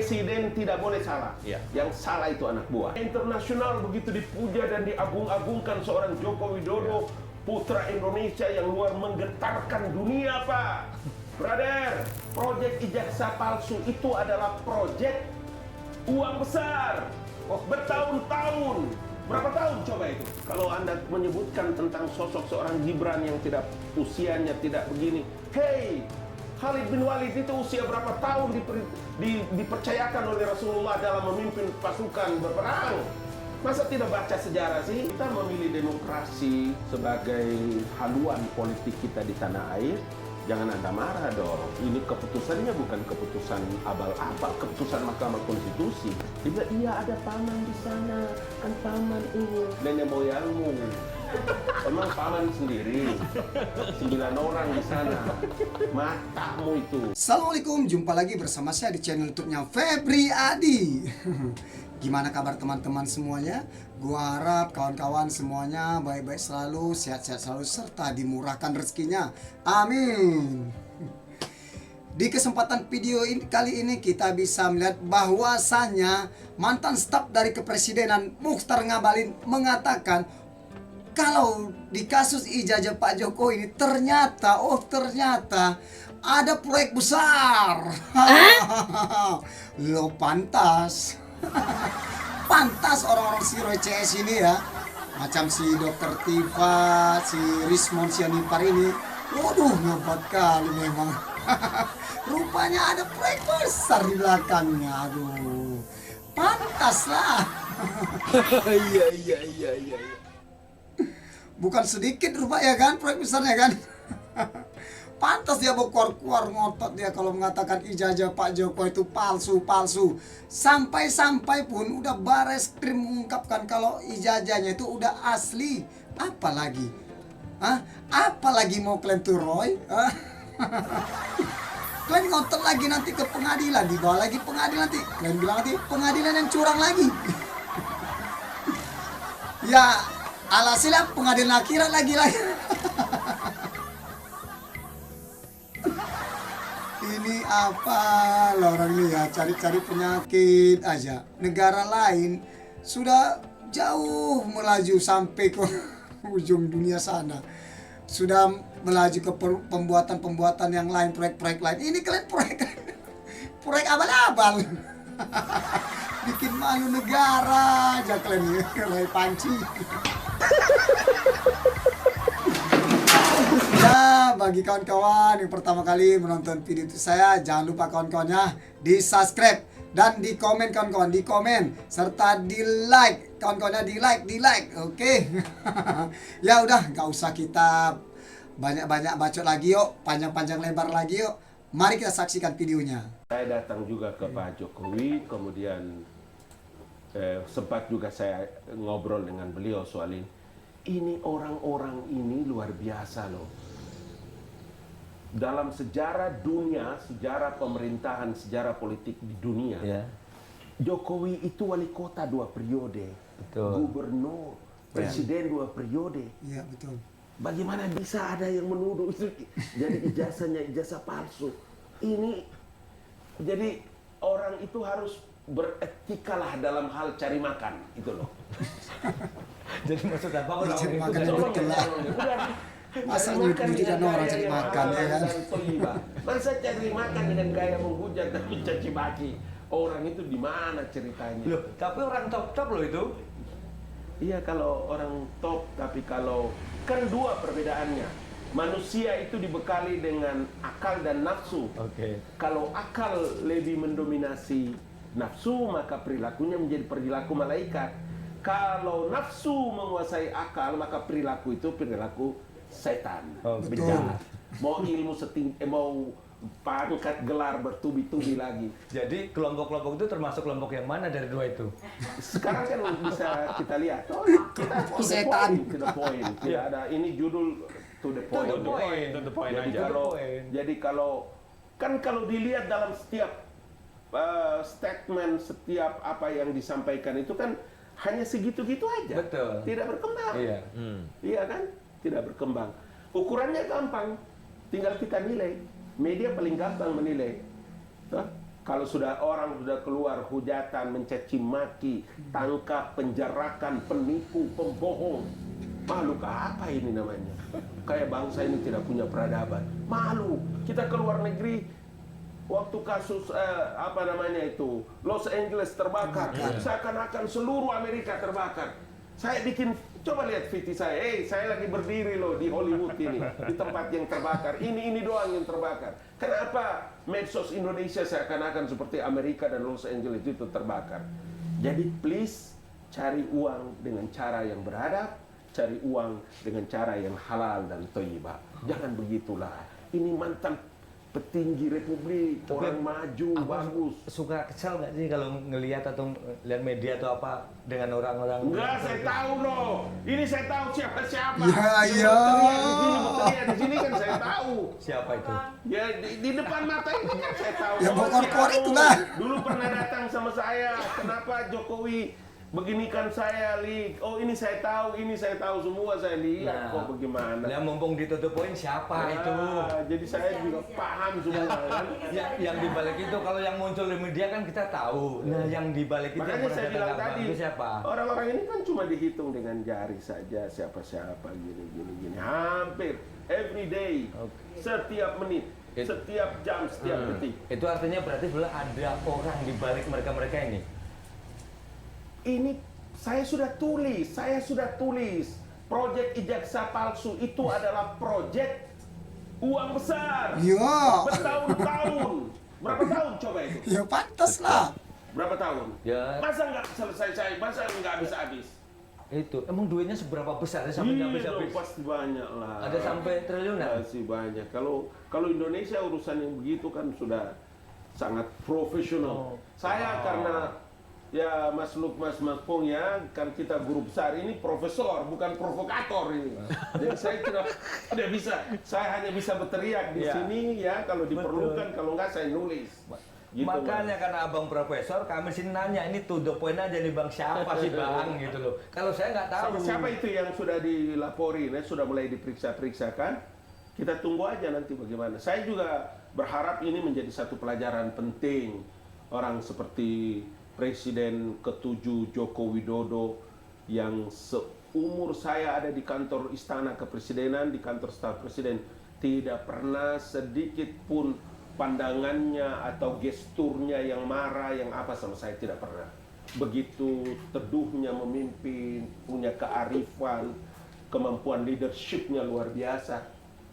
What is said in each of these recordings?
presiden tidak boleh salah. Iya. Yang salah itu anak buah. Internasional begitu dipuja dan diagung-agungkan seorang Joko Widodo, putra Indonesia yang luar menggetarkan dunia, Pak. Brother, proyek ijazah palsu itu adalah proyek uang besar. Bertahun-tahun. Berapa tahun coba itu? Kalau Anda menyebutkan tentang sosok seorang Gibran yang tidak usianya tidak begini. Hey, Khalid bin Walid itu usia berapa tahun dipercayakan oleh Rasulullah dalam memimpin pasukan berperang? Masa tidak baca sejarah sih? Kita memilih demokrasi sebagai haluan politik kita di tanah air. Jangan Anda marah dong. Ini keputusannya bukan keputusan abal-abal, keputusan Mahkamah Konstitusi. Dia bilang, iya ada paman di sana, kan paman ini nenek moyangmu. Emang paman sendiri, 9 orang di sana, matamu itu. Assalamualaikum, jumpa lagi bersama saya di channel YouTube-nya Febri Adi. Gimana kabar teman-teman semuanya? Gua harap kawan-kawan semuanya baik-baik selalu, sehat-sehat selalu, serta dimurahkan rezekinya. Amin. Di kesempatan video kali ini kita bisa melihat bahwasannya mantan staf dari kepresidenan Muchtar Ngabalin mengatakan kalau di kasus ijazah Pak Jokowi ini ternyata ada proyek besar. Lo pantas. Pantas orang-orang si Roy CS ini ya, macam si Dokter Tifa, si Rismon Sianipar ini. Waduh, ngebat kali memang. Rupanya ada proyek besar di belakangnya. Aduh, pantas lah. Iya. Bukan sedikit rupanya kan proyek besarnya kan. Pantas dia keluar ngotot dia kalau mengatakan ijazah Pak Jokowi itu palsu. Sampai pun udah Bareskrim mengungkapkan kalau ijazahnya itu udah asli. Apalagi? Apalagi mau klaim tuh Roy? Kalian ngotot lagi nanti ke pengadilan, dibawa lagi pengadilan nanti. Kalian bilang nanti pengadilan yang curang lagi. Ya, alhasilnya pengadilan akhirat lagi. Ini apa lah orang ini ya, cari-cari penyakit aja. Negara lain sudah jauh melaju sampai ke ujung dunia sana. Sudah melaju ke pembuatan yang lain, proyek-proyek lain. Ini kalian proyek abal-abal. Bikin malu negara aja kalian ya, kayak panci. Ya, bagi kawan-kawan yang pertama kali menonton video itu saya, jangan lupa kawan-kawannya di subscribe dan di komen kawan-kawan, di komen serta di like kawan-kawannya, di like, oke? Ya udah, nggak usah kita banyak-banyak bacot lagi yuk, panjang-panjang lebar lagi yuk. Mari kita saksikan videonya. Saya datang juga ke Pak Jokowi, kemudian sempat juga saya ngobrol dengan beliau soal ini. Ini orang-orang ini luar biasa loh. Dalam sejarah dunia, sejarah pemerintahan, sejarah politik di dunia, Jokowi itu wali kota 2 periode, gubernur, presiden 2 periode. Iya, betul. Bagaimana bisa ada yang menuduh itu jadi ijazah palsu? Ini jadi orang itu harus beretikalah dalam hal cari makan, itu loh. Jadi maksud apa orang cari itu makan kan betul lah. Masa nyuduh-nyuduhkan orang cari makan ya kan? Masa cari makan dengan gaya menghujat dan mencaci maki orang itu di mana ceritanya? Loh, tapi orang top loh itu. Iya, kalau orang top, tapi kalau kan 2 perbedaannya. Manusia itu dibekali dengan akal dan nafsu. Oke. Kalau akal lebih mendominasi nafsu, maka perilakunya menjadi perilaku malaikat. Kalau nafsu menguasai akal, maka perilaku itu perilaku setan. Bejahat. Mau ilmu mau pangkat gelar bertubi-tubi lagi. Jadi kelompok-kelompok itu termasuk kelompok yang mana dari 2 itu? Sekarang kan bisa kita lihat. Kita Setan. to the point. Tidak ada, ini judul to the point. To the point aja. Jadi kalau dilihat dalam setiap statement, setiap apa yang disampaikan itu kan hanya segitu-gitu aja. Betul. Tidak berkembang. Iya. Iya kan? Tidak berkembang. Ukurannya gampang. Tinggal kita nilai. Media paling gampang menilai. Kalau sudah orang sudah keluar hujatan, mencaci maki, tangkap, penjarakan, penipu, pembohong. Malu apa ini namanya? Kayak bangsa ini tidak punya peradaban. Malu. Kita keluar negeri, waktu kasus apa namanya itu, Los Angeles terbakar, seakan-akan seluruh Amerika terbakar. Saya bikin, coba lihat VT saya, saya lagi berdiri loh di Hollywood ini, di tempat yang terbakar. Ini doang yang terbakar. Kenapa medsos Indonesia seakan-akan seperti Amerika dan Los Angeles itu terbakar? Jadi please, cari uang dengan cara yang beradab, cari uang dengan cara yang halal dan thayyibah. Jangan begitulah. Ini mantan petinggi republik, orang maju, bagus. Suka kesel nggak sih kalau ngelihat atau lihat media atau apa dengan orang-orang? Enggak, saya tahu loh. Ini saya tahu siapa-siapa. Ya. Berteriak di sini kan saya tahu. Siapa itu? Ya di depan mata ini kan saya tahu. Ya, Oh, bokor-bokor si Anu itulah. Dulu pernah datang sama saya. Kenapa Jokowi beginikan saya, Lik? Oh ini saya tahu semua, saya lihat kok bagaimana. Ya mumpung ditutup poin siapa itu? Jadi saya juga paham semua. Kan? Yang dibalik itu kalau yang muncul di media kan kita tahu. Nah yang dibalik itu Makanya yang pernah saya bilang datang tadi, itu siapa? orang-orang ini kan cuma dihitung dengan jari saja, siapa-siapa gini. Hampir every day, setiap menit, setiap jam, setiap detik. Itu artinya berarti sebenarnya ada orang di balik mereka-mereka ini. Ini saya sudah tulis. Proyek ijazah palsu itu adalah proyek uang besar. Iya. Bertahun-tahun. Berapa tahun coba itu? Ya pantas lah. Berapa tahun? Ya. Masa nggak selesai, masa nggak habis-habis? Itu emang duitnya seberapa besar ya sampai nggak bisa habis? Pasti banyak lah. Ada sampai triliunan? Masih banyak. Kalau Indonesia urusan yang begitu kan sudah sangat profesional. Saya karena ya Mas Pong ya, kan kita guru besar ini profesor, bukan provokator ini. Jadi saya tidak bisa, saya hanya bisa berteriak di sini ya kalau diperlukan, kalau enggak saya nulis. Gitu, makanya karena abang profesor, kami sih nanya ini to the point aja nih bang, siapa sih bang gitu loh. Kalau saya nggak tahu. Siapa itu yang sudah dilaporin, sudah mulai diperiksa-periksakan. Kita tunggu aja nanti bagaimana. Saya juga berharap ini menjadi satu pelajaran penting orang seperti Presiden ke-7 Joko Widodo yang seumur saya ada di kantor Istana Kepresidenan, di kantor staf presiden, tidak pernah sedikit pun pandangannya atau gesturnya yang marah, yang apa sama saya tidak pernah. Begitu teduhnya memimpin, punya kearifan, kemampuan leadershipnya luar biasa.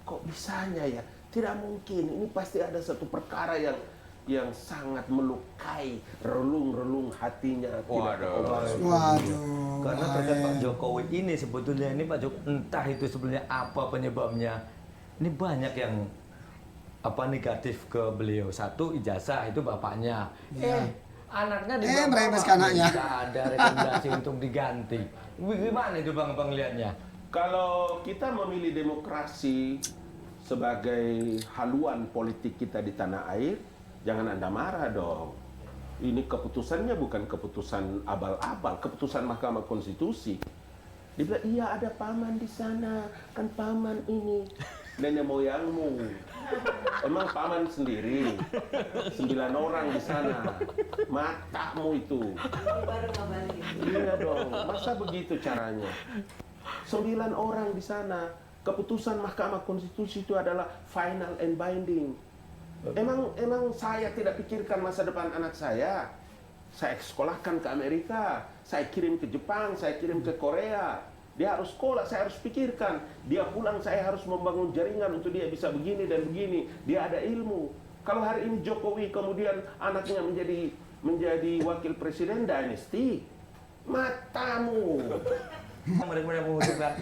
Kok bisanya ya? Tidak mungkin, ini pasti ada satu perkara yang sangat melukai relung-relung hatinya. Waduh. Karena terkait Pak Jokowi ini sebetulnya ini Pak Jokowi entah itu sebenarnya apa penyebabnya. Ini banyak yang negatif ke beliau. Satu ijazah itu bapaknya. Anaknya di merembes ke anaknya. Tidak ada rekomendasi untuk diganti. Gimana itu bang lihatnya? Kalau kita memilih demokrasi sebagai haluan politik kita di tanah air, jangan Anda marah dong. Ini keputusannya bukan keputusan abal-abal, keputusan Mahkamah Konstitusi. Dia bilang, iya ada paman di sana, kan paman ini. Nenek moyangmu. Emang paman sendiri. 9 orang di sana. Matamu itu. Iya dong, masa begitu caranya? 9 orang di sana. Keputusan Mahkamah Konstitusi itu adalah final and binding. Emang saya tidak pikirkan masa depan anak saya. Saya sekolahkan ke Amerika, saya kirim ke Jepang, saya kirim ke Korea. Dia harus sekolah, saya harus pikirkan. Dia pulang, saya harus membangun jaringan untuk dia bisa begini dan begini. Dia ada ilmu. Kalau hari ini Jokowi kemudian anaknya menjadi wakil presiden, dynasty, matamu. Mereka mengusulkan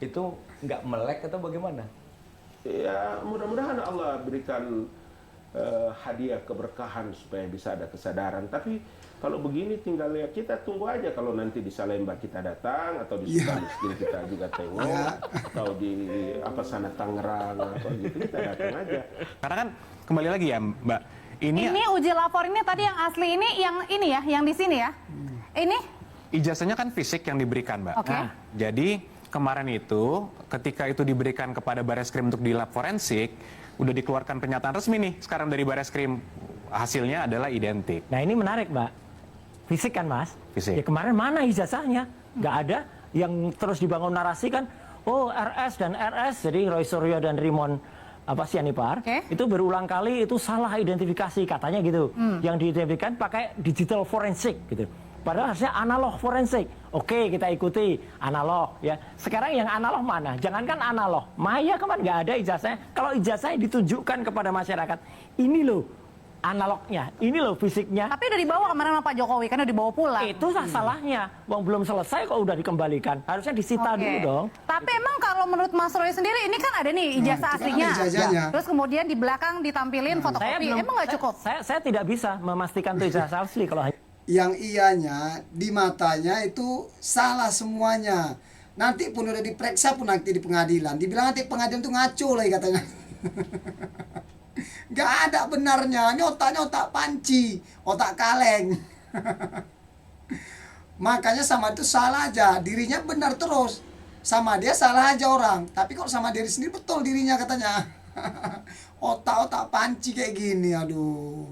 itu nggak melek atau bagaimana? Ya mudah-mudahan Allah berikan hadiah keberkahan supaya bisa ada kesadaran. Tapi kalau begini tinggal ya kita tunggu aja kalau nanti di Salemba kita datang atau di Sukamiskin kita juga tengok atau di sana Tangerang atau gitu kita datang aja. Karena kan kembali lagi ya Mbak. Ini uji lapor ini tadi yang asli ini ya, yang di sini ya. Ini ijazahnya kan fisik yang diberikan Mbak. Oke. Nah, jadi kemarin itu ketika itu diberikan kepada Bareskrim untuk di lab forensik, udah dikeluarkan pernyataan resmi nih sekarang dari Bareskrim hasilnya adalah identik. Nah ini menarik Mbak, fisik kan Mas? Fisik. Ya kemarin mana ijazahnya? Nggak ada. Yang terus dibangun narasi kan, oh RS dan RS, jadi Roy Suryo dan Rimon Sianipar, itu berulang kali itu salah identifikasi katanya gitu. Yang diidentifikasikan pakai digital forensik gitu. Padahal harusnya analog forensik. Oke, kita ikuti analog ya. Sekarang yang analog mana? Jangankan analog, maya kemarin nggak ada ijazahnya. Kalau ijazahnya ditunjukkan kepada masyarakat, ini loh analognya, ini loh fisiknya. Tapi udah dibawa kemarin sama Pak Jokowi, kan udah dibawa pulang. Itu salahnya. Wong belum selesai kok udah dikembalikan. Harusnya disita dulu dong. Tapi emang kalau menurut Mas Roy sendiri, ini kan ada nih ijazah aslinya. ijazahnya. Terus kemudian di belakang ditampilin fotokopi. Emang nggak cukup? Saya tidak bisa memastikan itu ijazah asli kalau Yang iyanya di matanya itu salah semuanya. Nanti pun udah diperiksa pun nanti di pengadilan, dibilang nanti pengadilan itu ngaco lagi katanya. Gak ada benarnya, ini otaknya otak panci, otak kaleng. Makanya sama itu salah aja, dirinya benar terus. Sama dia salah aja orang, tapi kok sama diri sendiri betul dirinya katanya. Otak-otak panci kayak gini, aduh.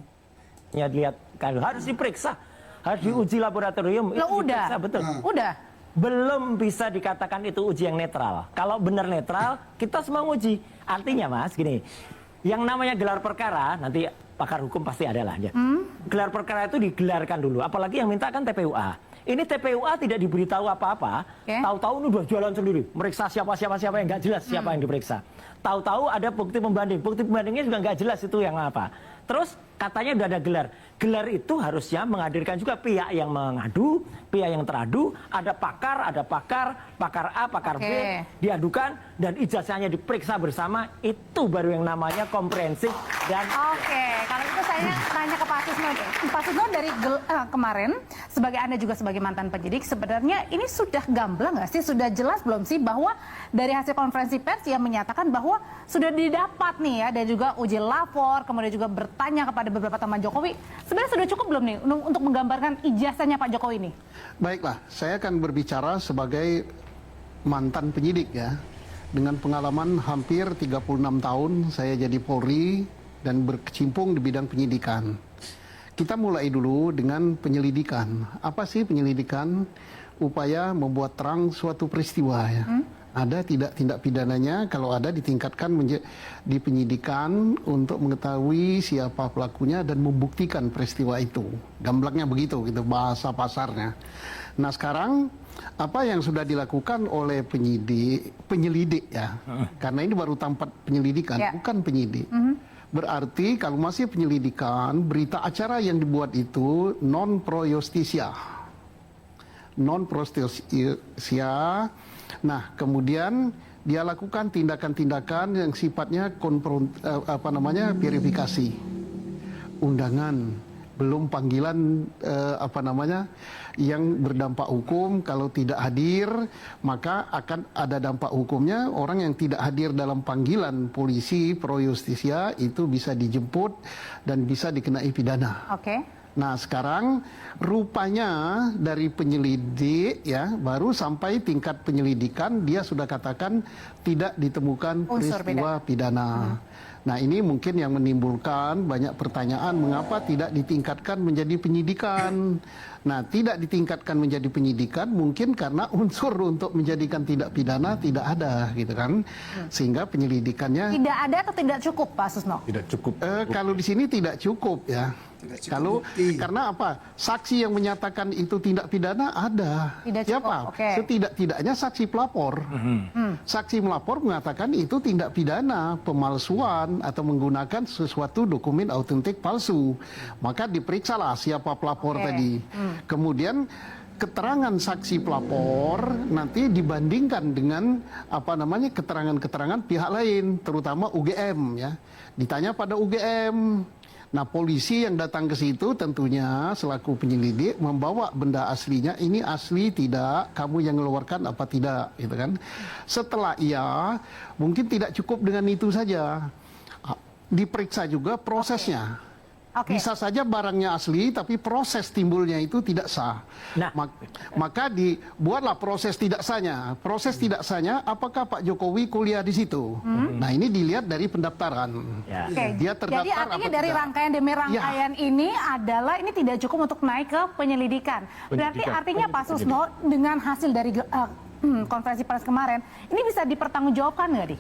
ya lihat kan harus diperiksa, harus diuji laboratorium. Loh, Itu udah. diperiksa, betul. Udah. Belum bisa dikatakan itu uji yang netral. Kalau benar netral, kita semua uji. Artinya Mas, gini, yang namanya gelar perkara, nanti pakar hukum pasti ada lah. Ya. Gelar perkara itu digelarkan dulu, apalagi yang minta kan TPUA. Ini TPUA tidak diberitahu apa-apa, tahu-tahu ini udah jalan sendiri, meriksa siapa yang nggak jelas siapa yang diperiksa. Tahu-tahu ada bukti pembandingnya juga nggak jelas itu yang apa. Terus katanya udah ada gelar. Gelar itu harusnya menghadirkan juga pihak yang mengadu, pihak yang teradu, ada pakar A, pakar B, diadukan dan ijazahnya diperiksa bersama, itu baru yang namanya komprehensif dan Oke, kalau itu saya nanya ke Pak Susno deh. Pak Susno dari kemarin, sebagai Anda juga sebagai mantan penyidik, sebenarnya ini sudah gamblang nggak sih? Sudah jelas belum sih bahwa dari hasil konferensi pers yang menyatakan bahwa sudah didapat nih ya, dan juga uji lapor, kemudian juga bertanya kepada beberapa teman Jokowi, sebenarnya sudah cukup belum nih untuk menggambarkan ijazahnya Pak Jokowi ini? Baiklah, saya akan berbicara sebagai mantan penyidik ya. Dengan pengalaman hampir 36 tahun saya jadi Polri dan berkecimpung di bidang penyidikan. Kita mulai dulu dengan penyelidikan. Apa sih penyelidikan? Upaya membuat terang suatu peristiwa ya. Ada tidak tindak pidananya, kalau ada ditingkatkan di penyidikan untuk mengetahui siapa pelakunya dan membuktikan peristiwa itu. Gamblangnya begitu gitu bahasa pasarnya. Nah sekarang apa yang sudah dilakukan oleh penyelidik ya, karena ini baru tempat penyelidikan, bukan penyidik. Berarti kalau masih penyelidikan, berita acara yang dibuat itu non pro justisia. Nah, kemudian dia lakukan tindakan-tindakan yang sifatnya verifikasi. Undangan, belum panggilan yang berdampak hukum. Kalau tidak hadir, maka akan ada dampak hukumnya. Orang yang tidak hadir dalam panggilan polisi pro justisia itu bisa dijemput dan bisa dikenai pidana. Nah sekarang rupanya dari penyelidik ya baru sampai tingkat penyelidikan dia sudah katakan tidak ditemukan peristiwa pidana. Nah ini mungkin yang menimbulkan banyak pertanyaan mengapa tidak ditingkatkan menjadi penyidikan. Nah tidak ditingkatkan menjadi penyidikan mungkin karena unsur untuk menjadikan tidak pidana tidak ada gitu kan. Sehingga penyelidikannya tidak ada atau tidak cukup Pak Susno? Tidak cukup. Kalau di sini tidak cukup ya. Karena apa? Saksi yang menyatakan itu tindak pidana ada. Siapa? Setidak-tidaknya saksi pelapor. Saksi melapor mengatakan itu tindak pidana pemalsuan atau menggunakan sesuatu dokumen autentik palsu. Maka diperiksalah siapa pelapor tadi. Kemudian keterangan saksi pelapor nanti dibandingkan dengan keterangan-keterangan pihak lain, terutama UGM ya. Ditanya pada UGM. Nah, polisi yang datang ke situ tentunya selaku penyelidik membawa benda aslinya, ini asli tidak, kamu yang mengeluarkan apa tidak, gitu kan. Setelah mungkin tidak cukup dengan itu saja. Diperiksa juga prosesnya. Oke. Bisa saja barangnya asli, tapi proses timbulnya itu tidak sah. Nah. Maka dibuatlah proses tidak sahnya. Proses tidak sahnya, apakah Pak Jokowi kuliah di situ? Nah, ini dilihat dari pendaftaran. Ya. Oke, Dia terdaftar jadi artinya apa dari tidak? rangkaian demi rangkaian ini adalah ini tidak cukup untuk naik ke penyelidikan. Berarti artinya Pak Susno dengan hasil dari konferensi pers kemarin ini bisa dipertanggungjawabkan nggak, Di?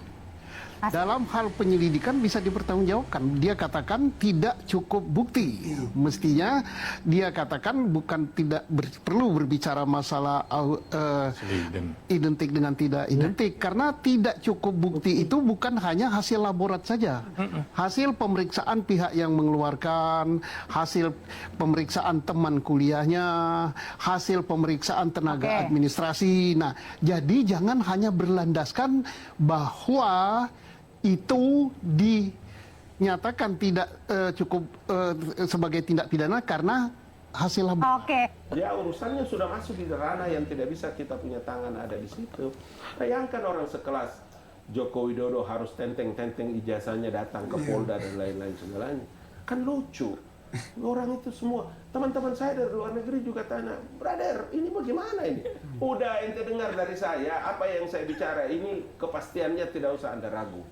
Dalam hal penyelidikan bisa dipertanggungjawabkan. Dia katakan tidak cukup bukti. Mestinya dia katakan bukan tidak perlu berbicara masalah identik dengan tidak identik. Karena tidak cukup bukti itu bukan hanya hasil laborat saja. Hasil pemeriksaan pihak yang mengeluarkan, hasil pemeriksaan teman kuliahnya, hasil pemeriksaan tenaga administrasi. Nah, jadi jangan hanya berlandaskan bahwa itu dinyatakan tidak cukup sebagai tindak pidana karena hasil laboratorium. Oke. Ya urusannya sudah masuk di ranah yang tidak bisa kita punya tangan ada di situ. Bayangkan orang sekelas Joko Widodo harus tenteng-tenteng ijazahnya datang ke Polda dan lain-lain segalanya. Kan lucu. Orang itu semua, teman-teman saya dari luar negeri juga tanya, brother, ini bagaimana ini? Udah ente dengar dari saya, apa yang saya bicara ini kepastiannya tidak usah Anda ragu.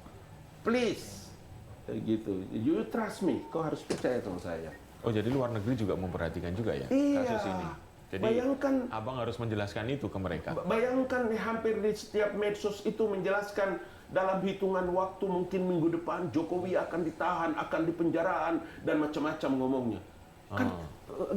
Please. Gitu. You trust me, kau harus percaya sama saya. Oh, jadi luar negeri juga memperhatikan juga ya Iya. kasus ini. Jadi Bayangkan, abang harus menjelaskan itu ke mereka. bayangkan hampir di setiap medsos itu menjelaskan dalam hitungan waktu mungkin minggu depan Jokowi akan ditahan, akan dipenjaraan dan macam-macam ngomongnya. Kan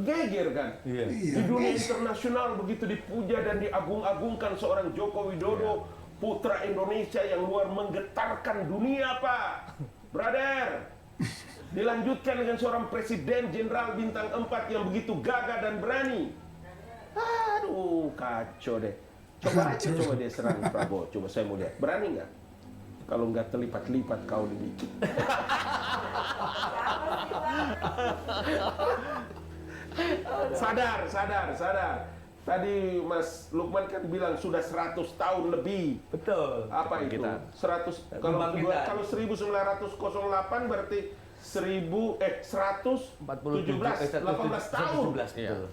geger kan? Di dunia internasional begitu dipuja dan diagung-agungkan seorang Joko Widodo, putra Indonesia yang luar menggetarkan dunia, Pak. Brother. Dilanjutkan dengan seorang presiden jenderal bintang 4 yang begitu gagah dan berani. Aduh, kacau deh. Coba aja coba dia serang Prabowo. Coba saya mau lihat. Berani nggak? Kalau nggak terlipat-lipat kau dikit. Sadar. Tadi Mas Lukman kan bilang sudah 100 tahun lebih. Betul. Apa itu? Kita. 100 kalau 1908 berarti 117 18 tahun. Betul.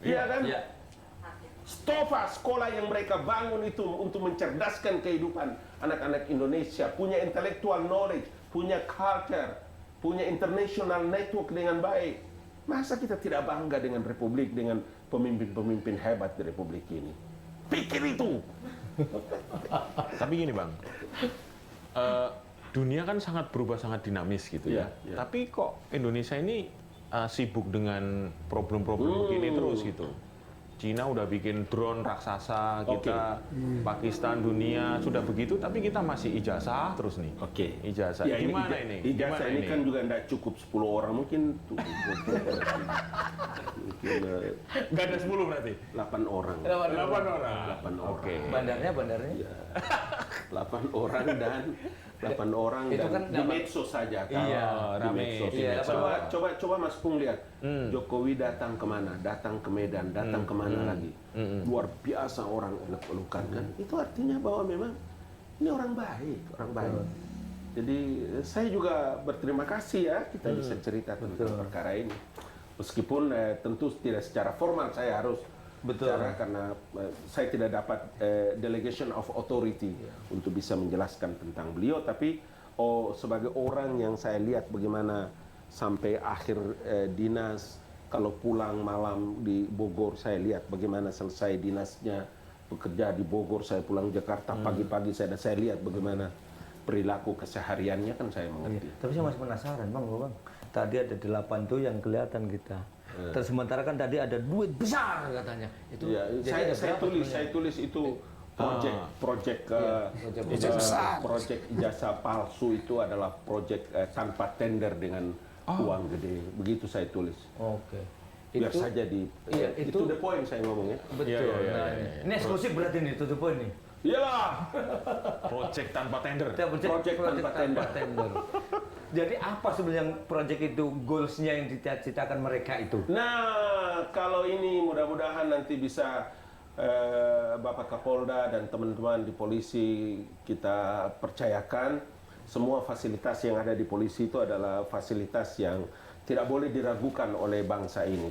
Iya kan? Iya. Stofa sekolah yang mereka bangun itu untuk mencerdaskan kehidupan anak-anak Indonesia, punya intellectual knowledge, punya culture, punya international network dengan baik. Masa kita tidak bangga dengan republik, dengan pemimpin-pemimpin hebat di republik ini? Pikir itu. Tapi gini bang, dunia kan sangat berubah, sangat dinamis gitu ya. Tapi kok Indonesia ini sibuk dengan problem-problem begini terus gitu. Cina udah bikin drone raksasa, kita Pakistan, dunia sudah begitu, tapi kita masih ijazah terus nih. Ijazah. Ya, Gimana ini? Ijazah Gimana ini kan juga tidak cukup 10 orang, mungkin Nggak ada 10 berarti? 8 orang. 8 orang. 8 orang. Oke. Bandarnya. Ya, 8 orang Itu dan kan di medsos saja kan. Iya, di rame. medsos. Iya, Coba Mas Pung lihat. Jokowi datang kemana? Datang ke Medan, datang kemana lagi? Luar biasa orang elok-elokan kan. Itu artinya bahwa memang ini orang baik. Jadi saya juga berterima kasih ya kita bisa cerita tentang perkara ini. Meskipun tentu tidak secara formal saya harus bicara karena saya tidak dapat delegation of authority untuk bisa menjelaskan tentang beliau, tapi sebagai orang yang saya lihat bagaimana sampai akhir dinas, kalau pulang malam di Bogor saya lihat bagaimana selesai dinasnya bekerja di Bogor, saya pulang Jakarta pagi-pagi saya lihat bagaimana perilaku kesehariannya kan saya mengerti. Tapi saya masih penasaran bang. Tadi ada 8 tuh yang kelihatan kita. Terus sementara kan tadi ada duit besar katanya. Itu Ya, jadi ada saya berapa tulis itu project ijazah palsu itu adalah project tanpa tender dengan uang gede. Begitu saya tulis. Oke. Biar saja itu the point saya ngomongnya. Betul. Ini eksklusif berarti nih tutup poin nih. Iyalah, Project tanpa tender. project tanpa tender. Jadi apa sebenarnya project itu, goalsnya yang dicita-citakan mereka itu? Nah, kalau ini mudah-mudahan nanti bisa Bapak Kapolda dan teman-teman di polisi kita percayakan semua fasilitas yang ada di polisi itu adalah fasilitas yang Tidak boleh diragukan oleh bangsa ini.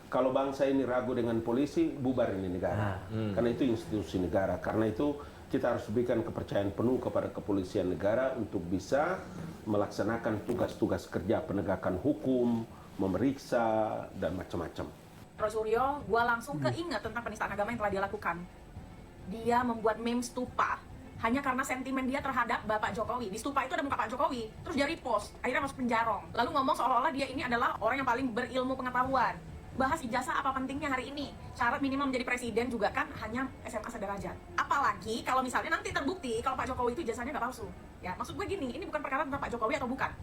Kalau bangsa ini ragu dengan polisi, bubar ini negara. Karena itu institusi negara. Karena itu kita harus berikan kepercayaan penuh kepada kepolisian negara untuk bisa melaksanakan tugas-tugas kerja penegakan hukum, memeriksa, dan macam-macam. Prof. Suryo, gue langsung keinget tentang penistaan agama yang telah dia lakukan. Dia membuat meme stupa hanya karena sentimen dia terhadap Bapak Jokowi. Di stupa itu ada muka Pak Jokowi, terus dia repost, akhirnya masuk penjara. Lalu ngomong seolah-olah dia ini adalah orang yang paling berilmu pengetahuan. Bahas ijazah apa pentingnya hari ini. Syarat minimal menjadi presiden juga kan hanya SMA sederajat. Apalagi kalau misalnya nanti terbukti kalau Pak Jokowi itu ijazahnya nggak palsu. Ya, maksud gue gini, ini bukan perkara tentang Pak Jokowi atau bukan.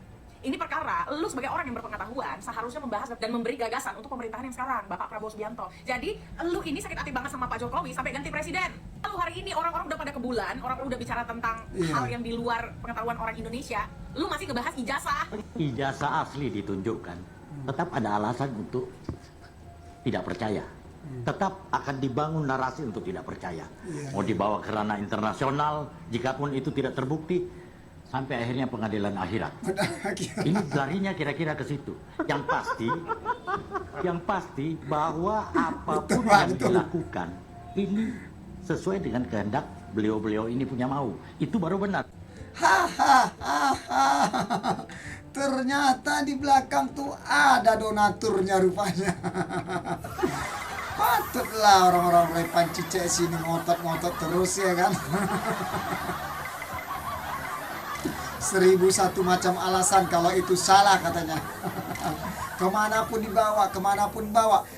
Ini perkara, lu sebagai orang yang berpengetahuan seharusnya membahas dan memberi gagasan untuk pemerintahan yang sekarang, Bapak Prabowo Subianto. Jadi, lu ini sakit hati banget sama Pak Jokowi sampai ganti presiden. Lalu hari ini orang-orang udah pada ke bulan, orang udah bicara tentang hal yang di luar pengetahuan orang Indonesia. Lu masih ngebahas ijazah. Ijazah asli ditunjukkan, tetap ada alasan untuk tidak percaya. Tetap akan dibangun narasi untuk tidak percaya. Mau dibawa ke ranah internasional, jikapun itu tidak terbukti, sampai akhirnya pengadilan akhirat. Ini larinya kira-kira ke situ. Yang pasti bahwa apapun yang dilakukan ini sesuai dengan kehendak beliau-beliau ini punya mau. Itu baru benar. Ternyata di belakang tuh ada donaturnya rupanya. Patutlah orang-orang Repan Cicek sini ngotot-ngotot terus ya kan. 1001 macam alasan kalau itu salah katanya. Kemanapun dibawa,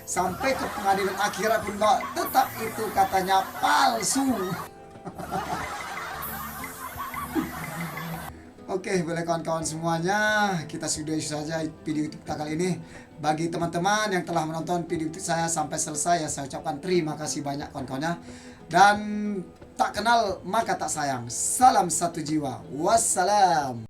sampai ke pengadilan akhirat pun bawa, tetap itu katanya palsu. Oke, boleh kawan-kawan semuanya, kita sudahi saja video YouTube kita kali ini. Bagi teman-teman yang telah menonton video YouTube saya sampai selesai, ya saya ucapkan terima kasih banyak kawan-kawannya. Dan tak kenal maka tak sayang. Salam satu jiwa. Wassalam.